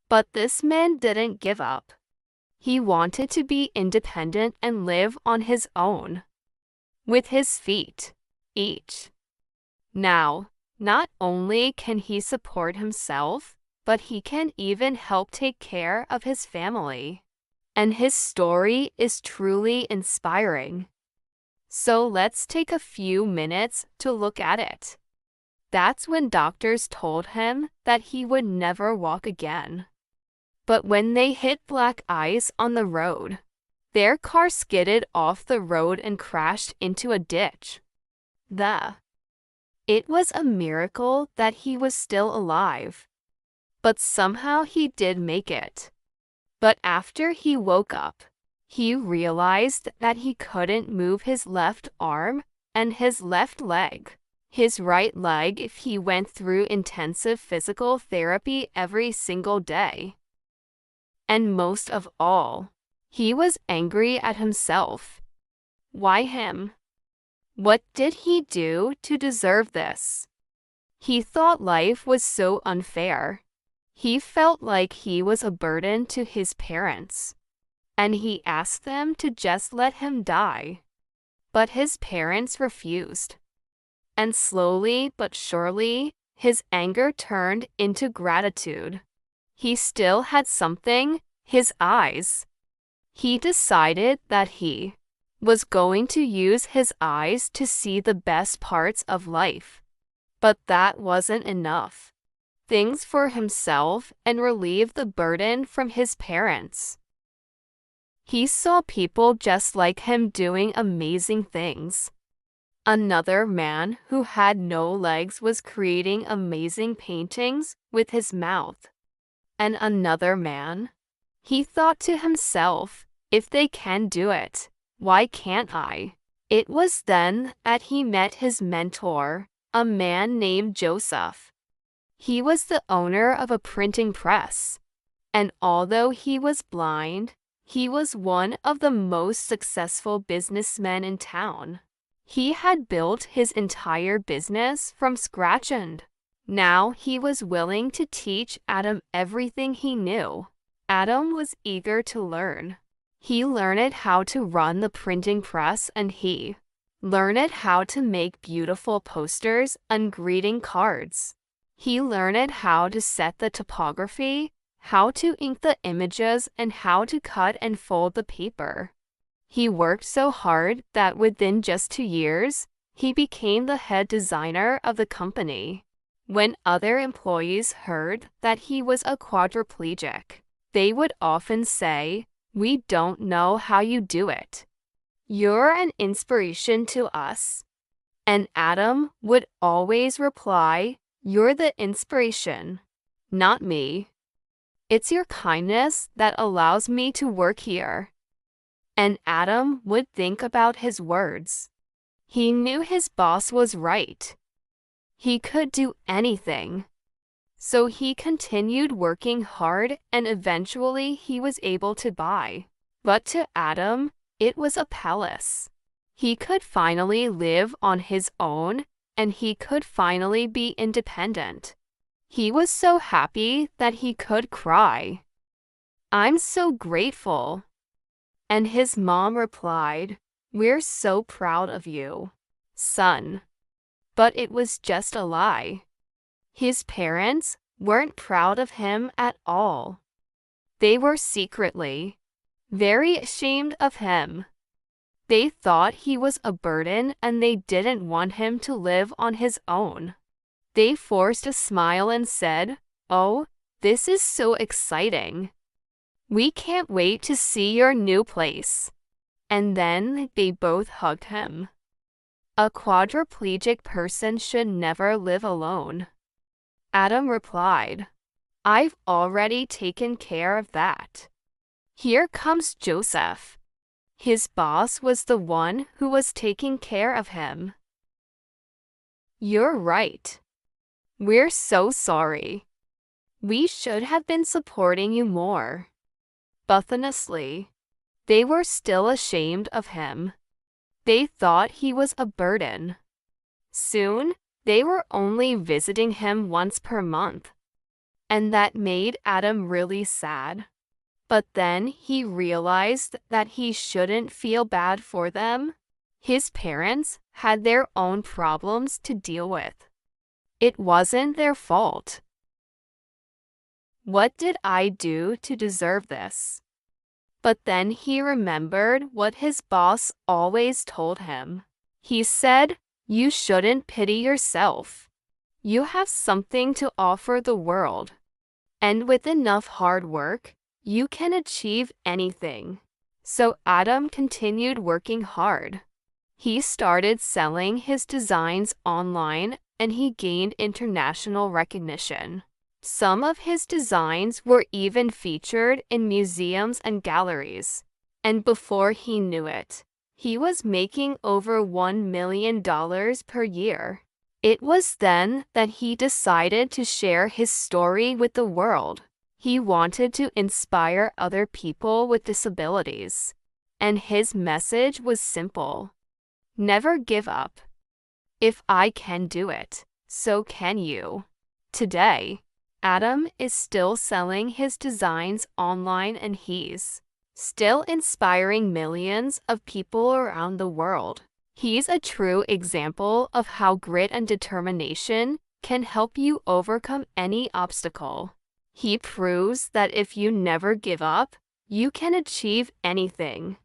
But this man didn't give up. He wanted to be independent and live on his own, with his feet, each. Now, not only can he support himself, but he can even help take care of his family. And his story is truly inspiring. So let's take a few minutes to look at it. That's when doctors told him that he would never walk again. But when they hit black ice on the road, their car skidded off the road and crashed into a ditch. It was a miracle that he was still alive. But somehow he did make it. But after he woke up, he realized that he couldn't move his left arm and his left leg. His right leg if he went through intensive physical therapy every single day. And most of all, he was angry at himself. Why him? What did he do to deserve this? He thought life was so unfair. He felt like he was a burden to his parents. And he asked them to just let him die. But his parents refused. And slowly but surely, his anger turned into gratitude. He still had something, his eyes. He decided that he was going to use his eyes to see the best parts of life. But that wasn't enough. Things for himself and relieve the burden from his parents. He saw people just like him doing amazing things. Another man who had no legs was creating amazing paintings with his mouth. And another man, he thought to himself, if they can do it, why can't I? It was then that he met his mentor, a man named Joseph. He was the owner of a printing press. And although he was blind, he was one of the most successful businessmen in town. He had built his entire business from scratch and now he was willing to teach Adam everything he knew. Adam was eager to learn. He learned how to run the printing press and he learned how to make beautiful posters and greeting cards. He learned how to set the typography, how to ink the images, and how to cut and fold the paper. He worked so hard that within just 2 years, he became the head designer of the company. When other employees heard that he was a quadriplegic, they would often say, "We don't know how you do it. You're an inspiration to us." And Adam would always reply, "You're the inspiration, not me. It's your kindness that allows me to work here." And Adam would think about his words. He knew his boss was right. He could do anything. So he continued working hard and eventually he was able to buy. But to Adam, it was a palace. He could finally live on his own and he could finally be independent. He was so happy that he could cry. "I'm so grateful." And his mom replied, "We're so proud of you, son." But it was just a lie. His parents weren't proud of him at all. They were secretly very ashamed of him. They thought he was a burden and they didn't want him to live on his own. They forced a smile and said, "Oh, this is so exciting. We can't wait to see your new place." And then they both hugged him. A quadriplegic person should never live alone. Adam replied, "I've already taken care of that." Here comes Joseph. His boss was the one who was taking care of him. "You're right. We're so sorry. We should have been supporting you more." But honestly, they were still ashamed of him. They thought he was a burden. Soon, they were only visiting him once per month. and that made Adam really sad. But then he realized that he shouldn't feel bad for them. His parents had their own problems to deal with. It wasn't their fault. What did I do to deserve this? But then he remembered what his boss always told him. He said, "You shouldn't pity yourself. You have something to offer the world. And with enough hard work, you can achieve anything." So Adam continued working hard. He started selling his designs online and he gained international recognition. Some of his designs were even featured in museums and galleries. And before he knew it, he was making over $1 million per year. It was then that he decided to share his story with the world. He wanted to inspire other people with disabilities. And his message was simple: never give up. If I can do it, so can you. Today, Adam is still selling his designs online and he's still inspiring millions of people around the world. He's a true example of how grit and determination can help you overcome any obstacle. He proves that if you never give up, you can achieve anything.